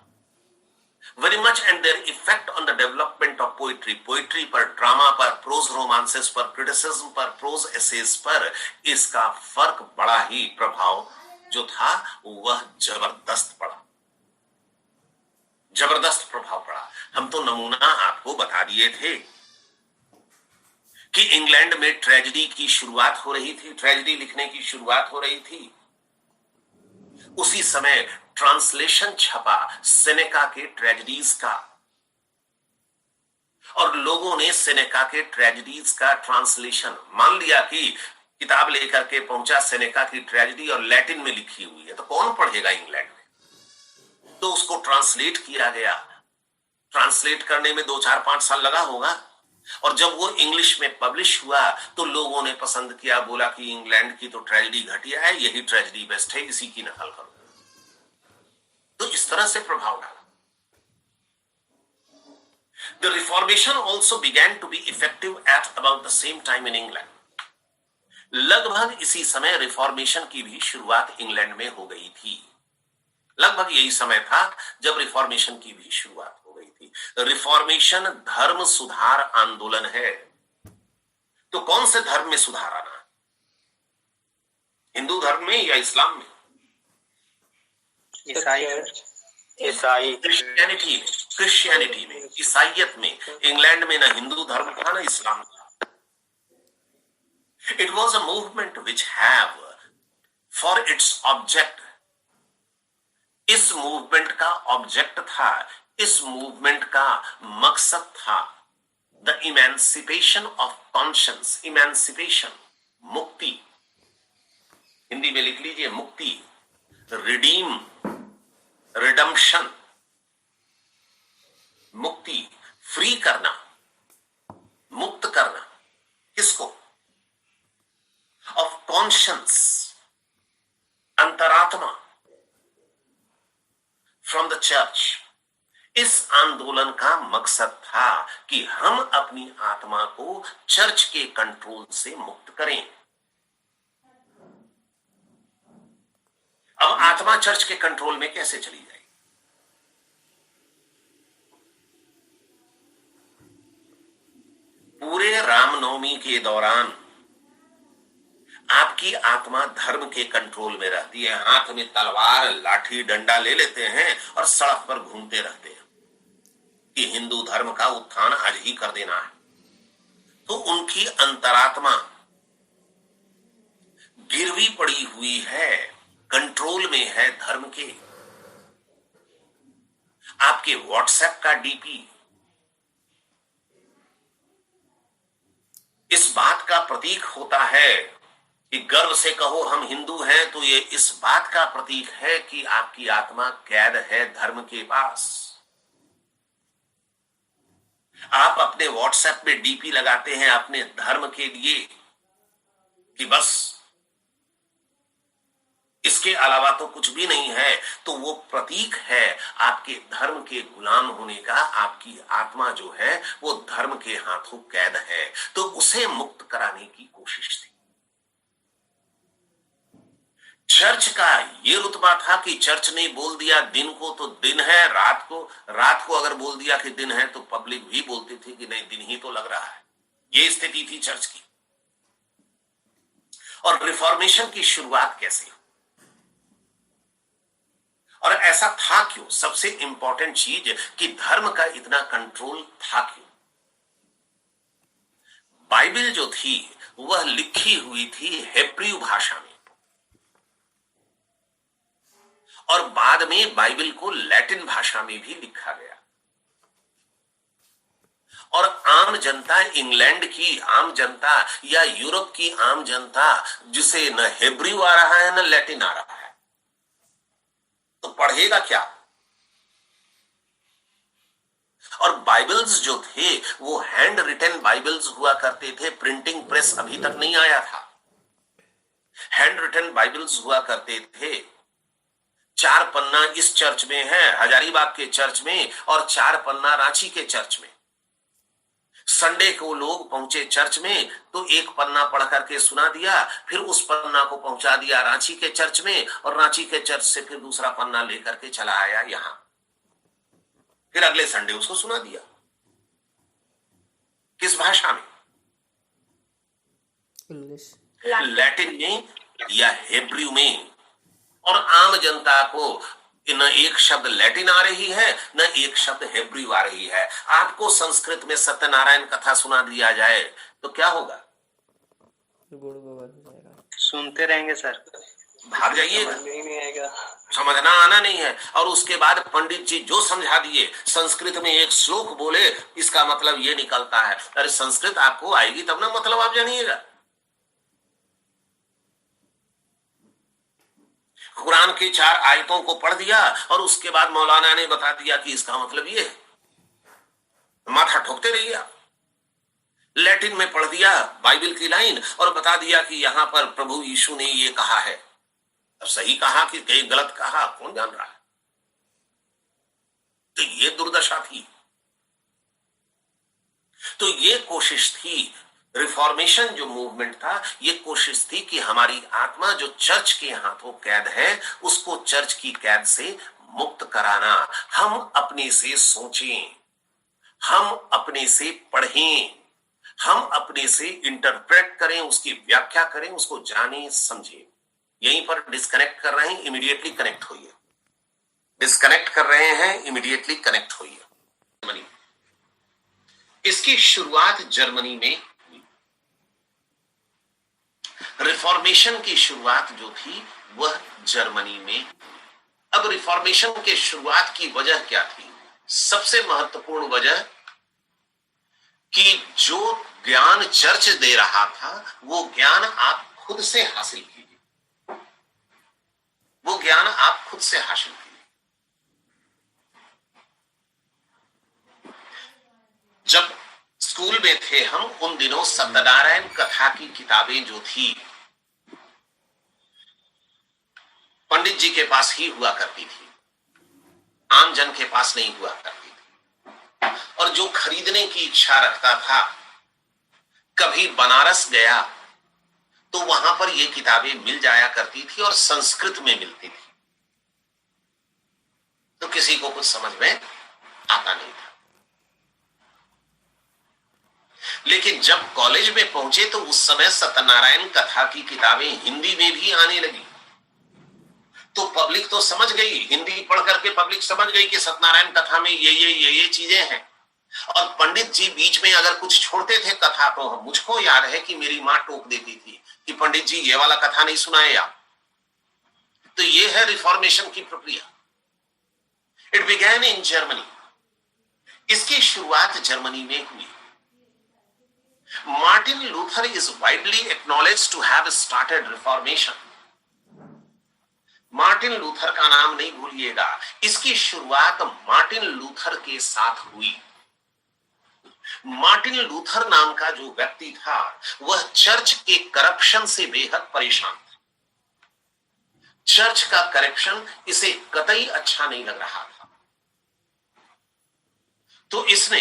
very much, and their effect on the development of poetry, poetry पर, ड्रामा पर, प्रोज रोमांसेस पर, क्रिटिसिज्म पर, प्रोज एसेज पर इसका फर्क बड़ा ही प्रभाव जो था वह जबरदस्त पड़ा, जबरदस्त प्रभाव पड़ा। हम तो नमूना आपको बता दिए थे कि इंग्लैंड में ट्रेजेडी की शुरुआत हो रही थी, ट्रेजेडी लिखने की शुरुआत हो रही थी। उसी समय ट्रांसलेशन छपा सेनेका के ट्रेजेडीज का, और लोगों ने सेनेका के ट्रेजेडीज का ट्रांसलेशन मान लिया कि किताब लेकर के पहुंचा सेनेका की ट्रेजेडी और लैटिन में लिखी हुई है तो कौन पढ़ेगा इंग्लैंड में। तो उसको ट्रांसलेट किया गया। ट्रांसलेट करने में 2, 4, 5 साल लगा होगा, और जब वो इंग्लिश में पब्लिश हुआ तो लोगों ने पसंद किया, बोला कि इंग्लैंड की तो ट्रेजेडी घटिया है, यही ट्रेजेडी बेस्ट है, इसी की नकल करो। तो इस तरह से प्रभाव डाला। The Reformation also began to be effective at about the same time in England. लगभग इसी समय रिफॉर्मेशन की भी शुरुआत इंग्लैंड में हो गई थी। लगभग यही समय था जब रिफॉर्मेशन की भी शुरुआत हो गई थी। रिफॉर्मेशन धर्म सुधार आंदोलन है। तो कौन से धर्म में सुधार आना? हिंदू धर्म में या इस्लाम में? ईसाई। क्रिश्चियनिटी में। क्रिश्चियनिटी में, ईसाइयत में, इंग्लैंड में न हिंदू धर्म था न इस्लाम था। It was a movement which have for its object, इस मूवमेंट का ऑब्जेक्ट था, इस मूवमेंट का मकसद था the emancipation of conscience, emancipation मुक्ति, हिंदी में लिख लीजिए मुक्ति, रिडीम, रिडम्पशन, मुक्ति, फ्री करना, मुक्त करना, किसको? ऑफ कॉन्शियंस, अंतरात्मा, फ्रॉम द चर्च। इस आंदोलन का मकसद था कि हम अपनी आत्मा को चर्च के कंट्रोल से मुक्त करें। अब आत्मा चर्च के कंट्रोल में कैसे चली जाएगी? पूरे रामनवमी के दौरान आपकी आत्मा धर्म के कंट्रोल में रहती है, हाथ में तलवार, लाठी, डंडा ले लेते हैं और सड़क पर घूमते रहते हैं कि हिंदू धर्म का उत्थान आज ही कर देना है। तो उनकी अंतरात्मा गिरवी पड़ी हुई है, कंट्रोल में है धर्म के। आपके व्हाट्सएप का डीपी इस बात का प्रतीक होता है कि गर्व से कहो हम हिंदू हैं, तो ये इस बात का प्रतीक है कि आपकी आत्मा कैद है धर्म के पास। आप अपने व्हाट्सएप में डीपी लगाते हैं अपने धर्म के लिए कि बस इसके अलावा तो कुछ भी नहीं है, तो वो प्रतीक है आपके धर्म के गुलाम होने का। आपकी आत्मा जो है वो धर्म के हाथों कैद है, तो उसे मुक्त कराने की कोशिश थी। चर्च का ये रुतबा था कि चर्च ने बोल दिया दिन को तो दिन है, रात को अगर बोल दिया कि दिन है तो पब्लिक भी बोलती थी कि नहीं दिन ही तो लग रहा है। ये स्थिति थी चर्च की। और रिफॉर्मेशन की शुरुआत कैसे हुई और ऐसा था क्यों? सबसे इंपॉर्टेंट चीज कि धर्म का इतना कंट्रोल था क्यों? बाइबल जो थी वह लिखी हुई थी हेब्रू भाषा में, और बाद में बाइबल को लैटिन भाषा में भी लिखा गया। और आम जनता, इंग्लैंड की आम जनता या यूरोप की आम जनता, जिसे न हेब्रू आ रहा है न लैटिन आ रहा है, तो पढ़ेगा क्या? और बाइबल्स जो थे वो हैंड रिटन बाइबल्स हुआ करते थे, प्रिंटिंग प्रेस अभी तक नहीं आया था। हैंड रिटन बाइबल्स हुआ करते थे। 4 पन्ना इस चर्च में है, हजारीबाग के चर्च में, और 4 पन्ना रांची के चर्च में। संडे को लोग पहुंचे चर्च में तो 1 पन्ना पढ़ करके सुना दिया, फिर उस पन्ना को पहुंचा दिया रांची के चर्च में, और रांची के चर्च से फिर दूसरा पन्ना लेकर के चला आया यहां, फिर अगले संडे उसको सुना दिया। किस भाषा में? इंग्लिश, लैटिन में या हेब्रू में। और आम जनता को न एक शब्द लैटिन आ रही है न एक शब्द हेब्रू आ रही है। आपको संस्कृत में सत्यनारायण कथा सुना दिया जाए तो क्या होगा? गुड़ गोबर हो जाएगा। सुनते रहेंगे सर, भाग जाइएगा, नहीं आएगा, समझना आना नहीं है। और उसके बाद पंडित जी जो समझा दिए, संस्कृत में एक श्लोक बोले, इसका मतलब ये निकलता है। अरे संस्कृत आपको आएगी तब ना मतलब आप जानिएगा। कुरान की 4 आयतों को पढ़ दिया और उसके बाद मौलाना ने बता दिया कि इसका मतलब ये है, माथा ठोकते रहिए। लैटिन में पढ़ दिया बाइबल की लाइन और बता दिया कि यहां पर प्रभु यीशु ने ये कहा है। अब सही कहा कि कहीं गलत कहा, कौन जान रहा है? तो ये दुर्दशा थी। तो ये कोशिश थी, रिफॉर्मेशन जो मूवमेंट था, ये कोशिश थी कि हमारी आत्मा जो चर्च के हाथों कैद है उसको चर्च की कैद से मुक्त कराना। हम अपने से सोचें, हम अपने से पढ़ें, हम अपने से इंटरप्रेट करें, उसकी व्याख्या करें, उसको जानें, समझें। यहीं पर डिस्कनेक्ट कर रहे हैं, इमीडिएटली कनेक्ट होइए। डिस्कनेक्ट कर रहे हैं, इमीडिएटली कनेक्ट होइए। जर्मनी, इसकी शुरुआत जर्मनी में हुई। रिफॉर्मेशन की शुरुआत जो थी वह जर्मनी में। अब रिफॉर्मेशन के शुरुआत की वजह क्या थी? सबसे महत्वपूर्ण वजह कि जो ज्ञान चर्च दे रहा था वो ज्ञान आप खुद से हासिल कीजिए, वो ज्ञान आप खुद से हासिल कीजिए। जब स्कूल में थे हम, उन दिनों सत्यनारायण कथा की किताबें जो थी पंडित जी के पास ही हुआ करती थी, आम जन के पास नहीं हुआ करती थी। और जो खरीदने की इच्छा रखता था, कभी बनारस गया तो वहां पर ये किताबें मिल जाया करती थी और संस्कृत में मिलती थी, तो किसी को कुछ समझ में आता नहीं था। लेकिन जब कॉलेज में पहुंचे तो उस समय सत्यनारायण कथा की किताबें हिंदी में भी आने लगी, तो पब्लिक तो समझ गई, हिंदी पढ़ करके पब्लिक समझ गई कि सत्यनारायण कथा में ये चीजें हैं। और पंडित जी बीच में अगर कुछ छोड़ते थे कथा, तो मुझको याद है कि मेरी मां टोक देती थी कि पंडित जी ये वाला कथा नहीं सुनाए आप। तो ये है रिफॉर्मेशन की प्रक्रिया। इट बिगैन इन जर्मनी, इसकी शुरुआत जर्मनी में हुई। Martin Luther is widely acknowledged to have started Reformation. Martin Luther का नाम नहीं भूलिएगा, इसकी शुरुआत मार्टिन लूथर के साथ हुई। मार्टिन लूथर नाम का जो व्यक्ति था वह चर्च के करप्शन से बेहद परेशान था। चर्च का करप्शन इसे कतई अच्छा नहीं लग रहा था, तो इसने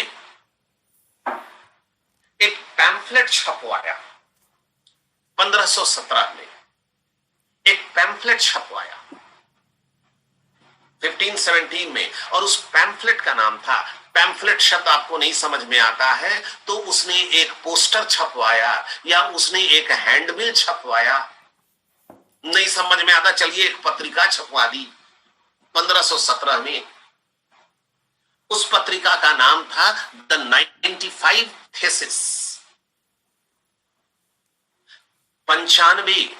एक पैम्फलेट छपवाया 1517 में। एक पैम्फलेट छपवाया 1517 में, और उस पैम्फलेट का नाम था, पैम्फलेट शब्द आपको नहीं समझ में आता है तो उसने एक पोस्टर छपवाया या उसने एक हैंडबिल छपवाया, नहीं समझ में आता, चलिए एक पत्रिका छपवा दी 1517 में। उस पत्रिका का नाम था द 95 थेसिस, 95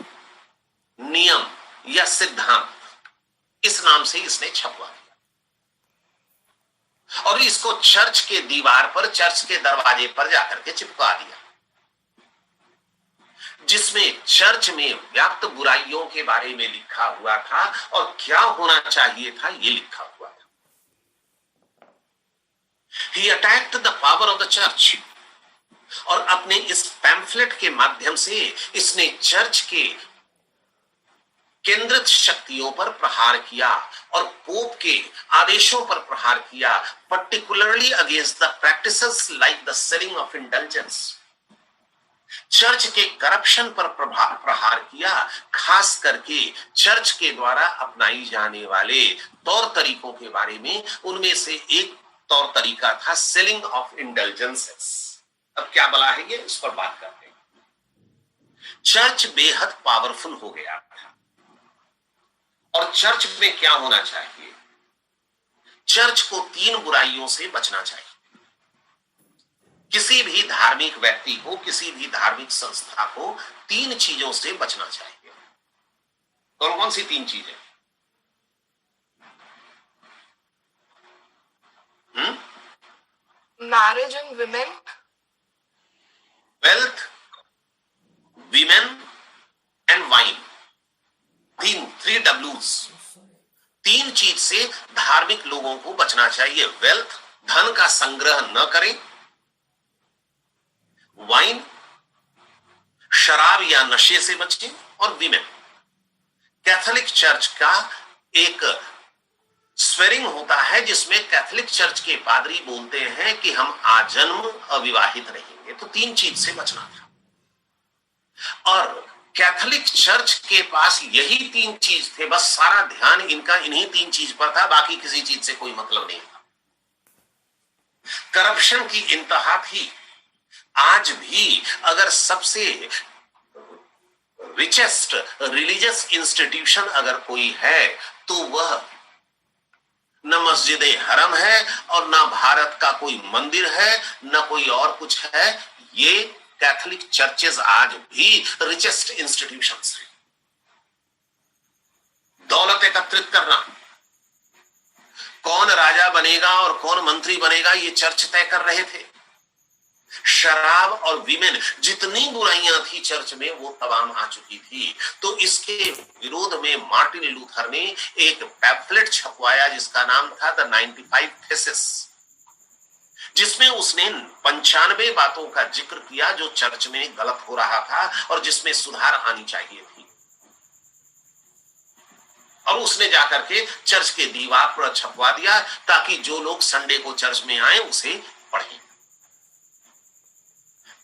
नियम या सिद्धांत, इस नाम से इसने छपवा दिया और इसको चर्च के दीवार पर, चर्च के दरवाजे पर जाकर के चिपका दिया, जिसमें चर्च में व्याप्त बुराइयों के बारे में लिखा हुआ था और क्या होना चाहिए था ये लिखा हुआ था। He attacked the power of the church, और अपने इस पैम्फलेट के माध्यम से इसने चर्च के केंद्रित शक्तियों पर प्रहार किया और पोप के आदेशों पर प्रहार किया, particularly against the practices like the selling of indulgence. Church के करप्शन पर प्रहार किया, खास करके चर्च के द्वारा अपनाई जाने वाले तौर तरीकों के बारे में। उनमें से एक तौर तरीका था सेलिंग ऑफ इंडल्जेंसेस। अब क्या बला है ये, इस पर बात करते हैं। चर्च बेहद पावरफुल हो गया था और चर्च में क्या होना चाहिए, चर्च को 3 बुराइयों से बचना चाहिए। किसी भी धार्मिक व्यक्ति को, किसी भी धार्मिक संस्था को 3 चीजों से बचना चाहिए। कौन कौन सी 3 चीजें? Marriage and women, wealth, women and wine. 3 W's, 3 चीज से धार्मिक लोगों को बचना चाहिए। वेल्थ, धन का संग्रह न करें, वाइन, शराब या नशे से बचें, और विमेन। कैथोलिक चर्च का एक स्वेरिंग होता है जिसमें कैथोलिक चर्च के पादरी बोलते हैं कि हम आजन्म अविवाहित रहेंगे। तो 3 चीज से बचना था और कैथोलिक चर्च के पास यही 3 चीज थे, बस सारा ध्यान इनका इन्हीं 3 चीज पर था, बाकी किसी चीज से कोई मतलब नहीं था। करप्शन की इंतहा थी। आज भी अगर सबसे रिचेस्ट रिलीजियस इंस्टीट्यूशन अगर कोई है तो वह न मस्जिद हरम है और न भारत का कोई मंदिर है, न कोई और कुछ है। ये कैथोलिक चर्चेज आज भी रिचेस्ट इंस्टीट्यूशंस हैं। दौलत एकत्रित करना, कौन राजा बनेगा और कौन मंत्री बनेगा, ये चर्च तय कर रहे थे। शराब और विमेन, जितनी बुराइयां थी चर्च में, वो तमाम आ चुकी थी। तो इसके विरोध में मार्टिन लूथर ने एक पैम्फलेट छपवाया जिसका नाम था द 95 थेसिस, जिसमें उसने 95 बातों का जिक्र किया जो चर्च में गलत हो रहा था और जिसमें सुधार आनी चाहिए थी। और उसने जाकर के चर्च के दीवार पर छपवा दिया ताकि जो लोग संडे को चर्च में आए उसे पढ़ें।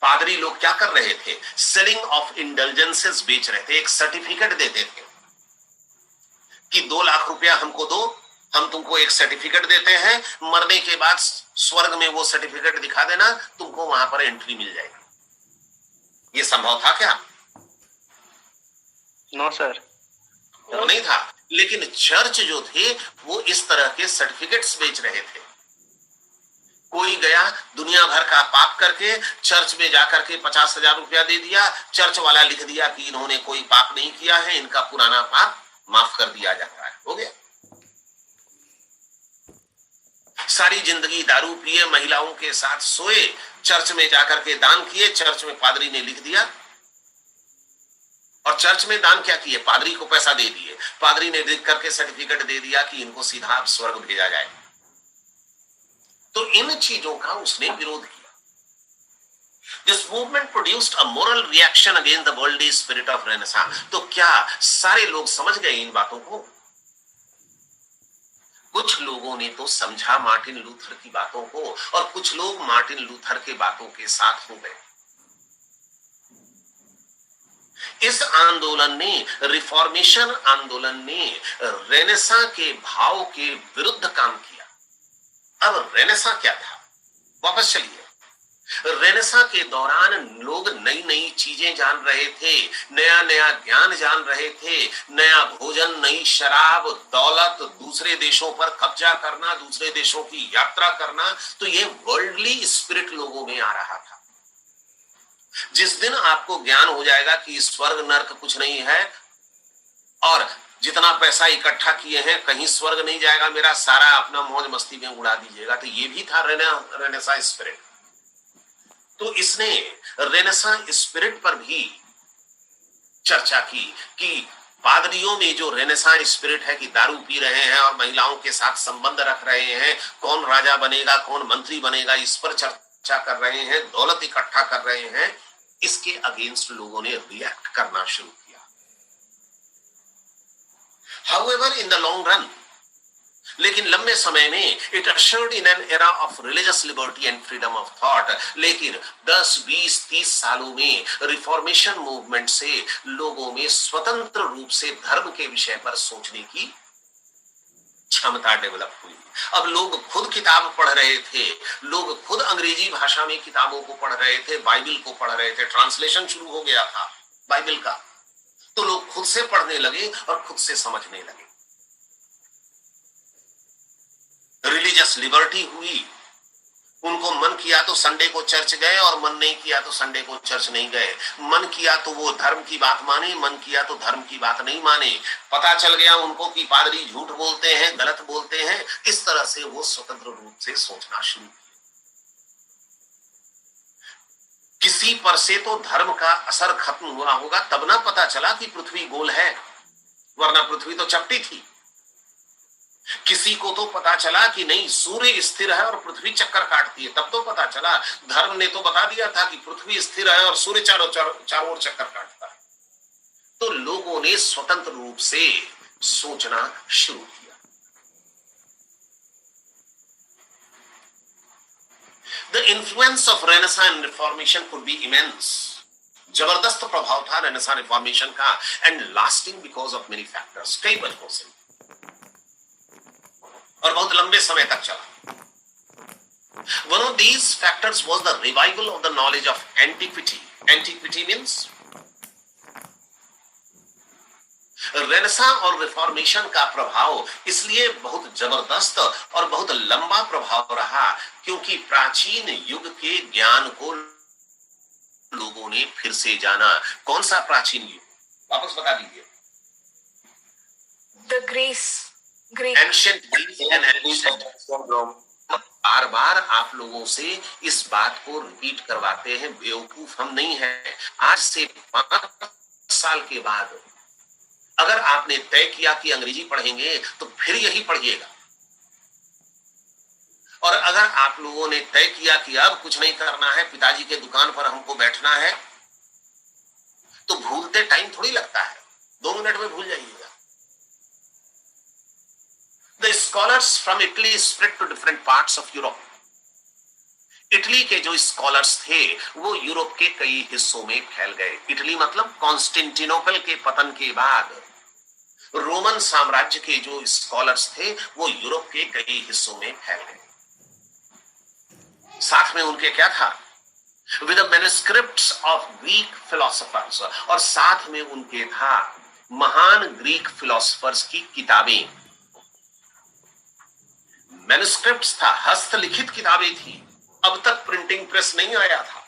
पादरी लोग क्या कर रहे थे? सेलिंग ऑफ इंडल्जेंसेस बेच रहे थे। एक सर्टिफिकेट देते थे कि 2 लाख रुपया हमको दो, हम तुमको एक सर्टिफिकेट देते हैं, मरने के बाद स्वर्ग में वो सर्टिफिकेट दिखा देना, तुमको वहां पर एंट्री मिल जाएगी। ये संभव था क्या? No sir. वो नहीं था। लेकिन चर्च जो थे वो इस तरह के सर्टिफिकेट्स बेच रहे थे। कोई गया दुनिया भर का पाप करके चर्च में जाकर के 50,000 रुपया दे दिया, चर्च वाला लिख दिया कि इन्होंने कोई पाप नहीं किया है, इनका पुराना पाप माफ कर दिया जाता है। हो गया। सारी जिंदगी दारू पिए, महिलाओं के साथ सोए, चर्च में जाकर के दान किए, चर्च में पादरी ने लिख दिया। और चर्च में दान क्या किए? पादरी को पैसा दे दिए, पादरी ने लिख करके सर्टिफिकेट दे दिया कि इनको सीधा स्वर्ग भेजा जाए। तो इन चीजों का उसने विरोध किया। This movement produced a moral reaction against the worldly spirit of renaissance. तो क्या सारे लोग समझ गए इन बातों को? कुछ लोगों ने तो समझा मार्टिन लूथर की बातों को, और कुछ लोग मार्टिन लूथर के बातों के साथ हो गए। इस आंदोलन ने, रिफॉर्मेशन आंदोलन ने रेनेसां के भाव के विरुद्ध काम किया। अब रेनेसां क्या था? वापस चलिए। रेनेसां के दौरान लोग नई नई चीजें जान रहे थे, नया नया ज्ञान जान रहे थे, नया भोजन, नई शराब, दौलत, दूसरे देशों पर कब्जा करना, दूसरे देशों की यात्रा करना। तो ये वर्ल्डली स्पिरिट लोगों में आ रहा था। जिस दिन आपको ज्ञान हो जाएगा कि स्वर्ग नर्क कुछ नहीं है और जितना पैसा इकट्ठा किए हैं कहीं स्वर्ग नहीं जाएगा, मेरा सारा अपना मौज मस्ती में उड़ा दीजिएगा, तो ये भी था रेनेसां स्पिरिट। तो इसने रेनेसां स्पिरिट पर भी चर्चा की कि पादरियों में जो रेनेसां स्पिरिट है कि दारू पी रहे हैं और महिलाओं के साथ संबंध रख रहे हैं, कौन राजा बनेगा, कौन मंत्री बनेगा, इस पर चर्चा कर रहे हैं, दौलत इकट्ठा कर रहे हैं, इसके अगेंस्ट लोगों ने रिएक्ट करना शुरू किया। However, in the long run, लेकिन लंबे समय में it ushered in an era of religious liberty and freedom of thought। लेकिन 10, 20, 30 सालों में रिफॉर्मेशन मूवमेंट से लोगों में स्वतंत्र रूप से धर्म के विषय पर सोचने की क्षमता डेवलप हुई। अब लोग खुद किताब पढ़ रहे थे, लोग खुद अंग्रेजी भाषा में किताबों को पढ़ रहे थे, बाइबल को पढ़ रहे थे, ट्रांसलेशन शुरू हो गया था बाइबल का। तो लोग खुद से पढ़ने लगे और खुद से समझने लगे। रिलीजियस लिबर्टी हुई। उनको मन किया तो संडे को चर्च गए और मन नहीं किया तो संडे को चर्च नहीं गए। मन किया तो वो धर्म की बात माने, मन किया तो धर्म की बात नहीं माने। पता चल गया उनको कि पादरी झूठ बोलते हैं, गलत बोलते हैं। इस तरह से वो स्वतंत्र रूप से सोचना शुरू किया। किसी पर से तो धर्म का असर खत्म हुआ होगा, तब ना पता चला कि पृथ्वी गोल है, वरना पृथ्वी तो चपटी थी। किसी को तो पता चला कि नहीं, सूर्य स्थिर है और पृथ्वी चक्कर काटती है, तब तो पता चला। धर्म ने तो बता दिया था कि पृथ्वी स्थिर है और सूर्य चारों ओर चक्कर काटता है। तो लोगों ने स्वतंत्र रूप से सोचना शुरू किया। The influence of Renaissance and Reformation could be immense। जबरदस्त प्रभाव था रेनेसां रिफॉर्मेशन का, and lasting because of many factors, कई वजहों से, और बहुत लंबे समय तक चला। One of these factors was the revival of the knowledge of antiquity। Antiquity means renaissance और रिफॉर्मेशन का प्रभाव इसलिए बहुत जबरदस्त और बहुत लंबा प्रभाव रहा क्योंकि प्राचीन युग के ज्ञान को लोगों ने फिर से जाना। कौन सा प्राचीन युग, वापस बता दीजिए। The Greek. Ancient Greece and ancient Rome. बार बार आप लोगों से इस बात को रिपीट करवाते हैं, बेवकूफ हम नहीं हैं। आज से 5 साल के बाद अगर आपने तय किया कि अंग्रेजी पढ़ेंगे तो फिर यही पढ़िएगा, और अगर आप लोगों ने तय किया कि अब कुछ नहीं करना है, पिताजी के दुकान पर हमको बैठना है, तो भूलते टाइम थोड़ी लगता है, 2 मिनट में भूल जाइएगा। The scholars from Italy spread to different parts of Europe. Italy के जो स्कॉलर्स थे वो यूरोप के कई हिस्सों में फैल गए। इटली मतलब कॉन्स्टेंटिनोपल के पतन के बाद रोमन साम्राज्य के जो स्कॉलर्स थे वो यूरोप के कई हिस्सों में फैल गए। साथ में उनके क्या था, with the manuscripts of Greek philosophers, और साथ में उनके था महान ग्रीक फिलोसोफर्स की किताबें। मैन्युस्क्रिप्ट्स था, हस्तलिखित किताबें थी, अब तक प्रिंटिंग प्रेस नहीं आया था,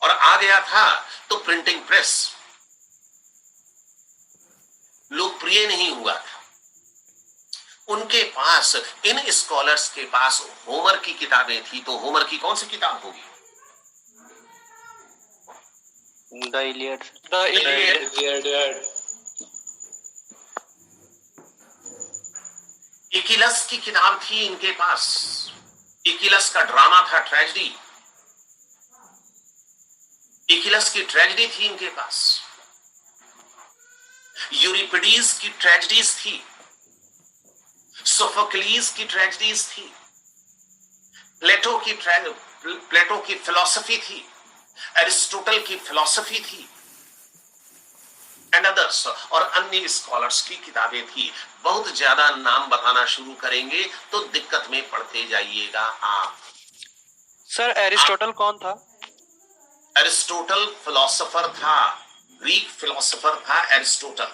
और आ गया था तो प्रिंटिंग प्रेस लोकप्रिय नहीं हुआ था। उनके पास, इन स्कॉलर्स के पास होमर की किताबें थी। तो होमर की कौन सी किताब होगी? The Iliad. The Iliad. इकिलस की किताब थी इनके पास। इकिलस का ड्रामा था, ट्रेजेडी। इकिलस की ट्रेजेडी थी इनके पास। यूरिपिडीज की ट्रेजेडीज थी, सोफोक्लीज की ट्रेजेडीज थी, प्लेटो की फिलॉसफी थी, एरिस्टोटल की फिलॉसफी थी, एंड अदर्स, और अन्य स्कॉलर्स की किताबें थी। बहुत ज्यादा नाम बताना शुरू करेंगे तो दिक्कत में पड़ते जाइएगा आप। सर एरिस्टोटल कौन था? एरिस्टोटल फिलोसोफर था, ग्रीक फिलोसोफर था एरिस्टोटल।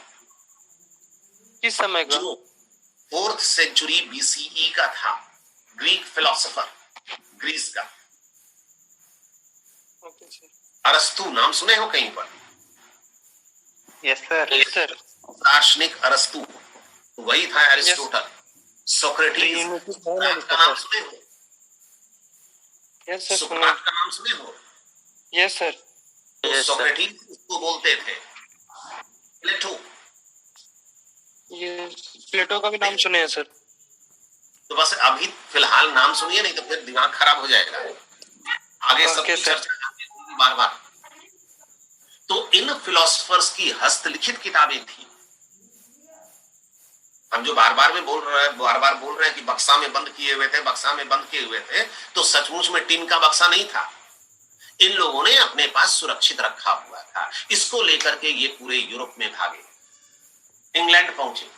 किस समय का? जो 4th सेंचुरी BCE का था, ग्रीक फिलोसोफर, ग्रीस का। Okay sir. अरस्तु नाम सुने हो कहीं पर? Yes sir. Yes sir. दार्शनिक अरस्तु, वही था एरिस्टोटल। सोक्रेटिस का नाम सुने हो? यस सर सुकरात का नाम सुने हो? Yes sir. तो सोक्रेटिस उसको बोलते थे। प्लेटो, ये प्लेटो का भी नाम सुने हैं सर। तो बस अभी फिलहाल नाम सुनिए, नहीं तो फिर दिमाग खराब हो जाएगा। आगे सब Okay, sir. चर्चा करनी होगी बार बार। तो इन फिलोसोफर्स की हस्तलिखित किताबें थी। हम जो बार बार बोल रहे हैं कि बक्सा में बंद किए हुए थे, बक्सा में बंद किए हुए थे, तो सचमुच में टिन का बक्सा नहीं था। इन लोगों ने अपने पास सुरक्षित रखा हुआ था। इसको लेकर के ये पूरे यूरोप में भागे, इंग्लैंड पहुंचे,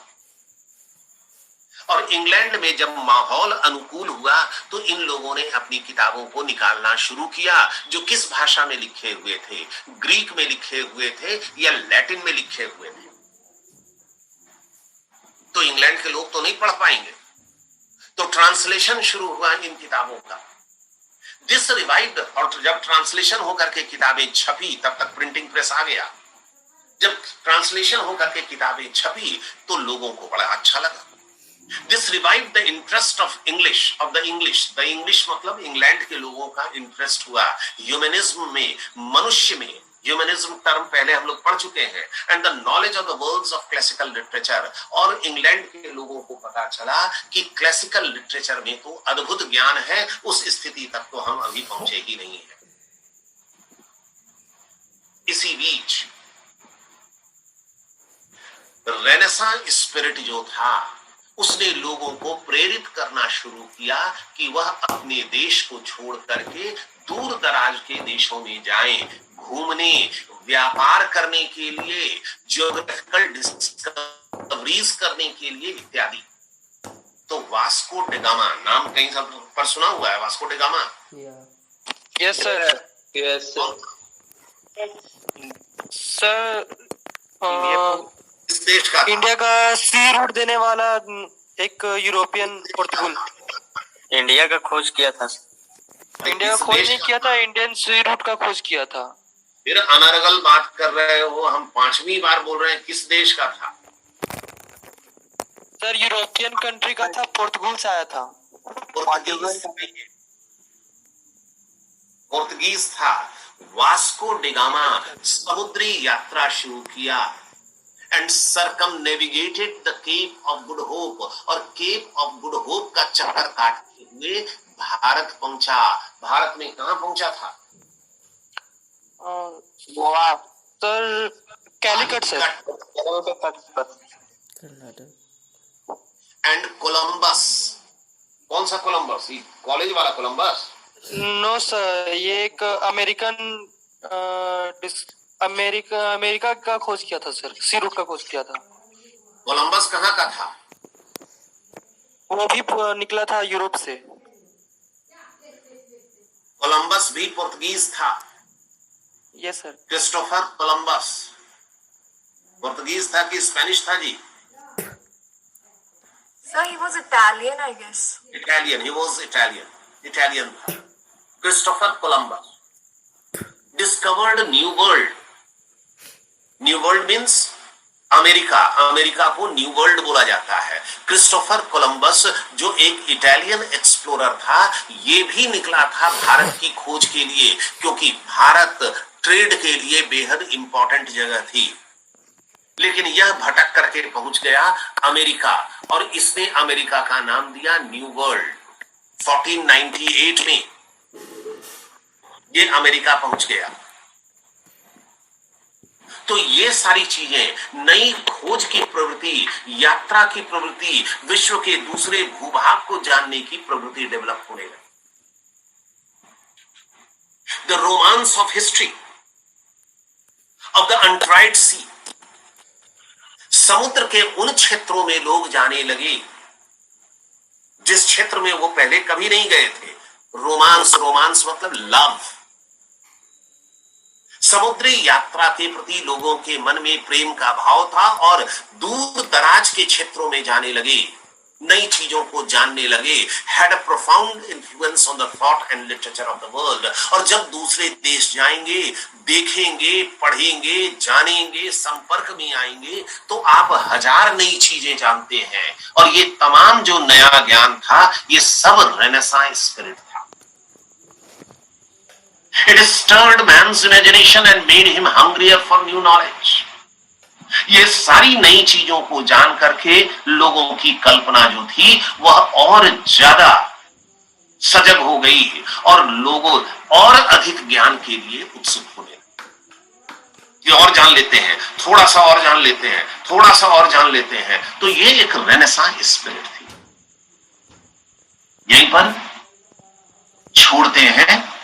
और इंग्लैंड में जब माहौल अनुकूल हुआ तो इन लोगों ने अपनी किताबों को निकालना शुरू किया, जो किस भाषा में लिखे हुए थे, ग्रीक में लिखे हुए थे या लैटिन में लिखे हुए थे। तो इंग्लैंड के लोग तो नहीं पढ़ पाएंगे, तो ट्रांसलेशन शुरू हुआ इन किताबों का। दिस रिवाइव्ड, और जब ट्रांसलेशन होकर के किताबें छपी, तब तक प्रिंटिंग प्रेस आ गया। जब ट्रांसलेशन होकर के किताबें छपी तो लोगों को बड़ा अच्छा लगा। This revived the interest of the English मतलब इंग्लैंड के लोगों का इंटरेस्ट हुआ ह्यूमनिज्म में, मनुष्य में। ह्यूमनिज्म टर्म पहले हम लोग पढ़ चुके हैं। And the knowledge of the words of classical literature, और इंग्लैंड के लोगों को पता चला कि क्लासिकल लिटरेचर में तो अद्भुत ज्ञान है, उस स्थिति तक तो हम अभी पहुंचे ही नहीं है। इसी बीच रेनेसां स्पिरिट जो था उसने लोगों को प्रेरित करना शुरू किया कि वह अपने देश को छोड़ करके दूर दराज के देशों में जाएं, घूमने, व्यापार करने के लिए, ज्योग्राफिकल डिस्कवरीज करने के लिए इत्यादि। तो वास्को ड गामा नाम कहीं सब पर सुना हुआ है, Vasco da Gama? Yes sir. Yes sir. Sir किस देश का था? इंडिया का सी रूट देने वाला एक यूरोपियन पोर्तुगल। इंडिया का खोज किया था। इंडिया किस का खोज देश नहीं का किया था, इंडियन सी रूट का खोज किया था। फिर अनर्गल बात कर रहे हो, हम 5वीं बार बोल रहे हैं किस देश का था? सर यूरोपियन कंट्री का था, पोर्तुगल से आया था। पोर्तुगीज था। वास्को डिगामा समुद्री यात्रा शुरू किया and circumnavigated the Cape of Good Hope, और केप ऑफ गुड होप का चक्कर काटते हुए भारत पहुंचा। भारत में कहां पहुंचा था? Goa. Sir Calicut sir. Karnataka. And Columbus. कौन सा कोलंबस? कॉलेज वाला कोलंबस? नो सर, ये एक अमेरिका का खोज किया था सर, सी रूट का खोज किया था। कोलंबस कहां का था? वो भी निकला था यूरोप से। कोलंबस भी पुर्तगीज था। Yes sir. Christopher Columbus Portuguese था कि स्पेनिश था जी? Sir, he was Italian, I guess. Italian. He was Italian था। Christopher Columbus discovered new world. New world means America. America को न्यू वर्ल्ड बोला जाता है। क्रिस्टोफर कोलंबस जो एक इटालियन एक्सप्लोरर था, ये भी निकला था भारत की खोज के लिए, क्योंकि भारत ट्रेड के लिए बेहद इंपॉर्टेंट जगह थी। लेकिन यह भटक करके पहुंच गया अमेरिका, और इसने अमेरिका का नाम दिया न्यू वर्ल्ड। 1498 में ये अमेरिका पहुंच गया। तो ये सारी चीजें, नई खोज की प्रवृत्ति, यात्रा की प्रवृत्ति, विश्व के दूसरे भूभाग को जानने की प्रवृत्ति डेवलप होने लगी। The romance of history of the untried sea. समुद्र के उन क्षेत्रों में लोग जाने लगे जिस क्षेत्र में वो पहले कभी नहीं गए थे। रोमांस मतलब लव। समुद्री यात्रा के प्रति लोगों के मन में प्रेम का भाव था, और दूर दराज के क्षेत्रों में जाने लगे, नई चीजों को जानने लगे। Had a profound influence on the thought and literature of the world. और जब दूसरे देश जाएंगे, देखेंगे, पढ़ेंगे, जानेंगे, संपर्क में आएंगे, तो आप 1000 नई चीजें जानते हैं। और ये तमाम जो नया ज्ञान था, ये सब रेनेसां स्पिरिट था। It stirred man's imagination and made him hungrier for new knowledge. ये सारी नई चीजों को जान करके लोगों की कल्पना जो थी वह और ज्यादा सजग हो गई, और लोगों और अधिक ज्ञान के लिए उत्सुक होने लगे। और जान लेते हैं, थोड़ा सा और जान लेते हैं, थोड़ा सा और जान लेते हैं। तो ये एक रेनेसां स्पिरिट थी। यहीं पर छोड़ते हैं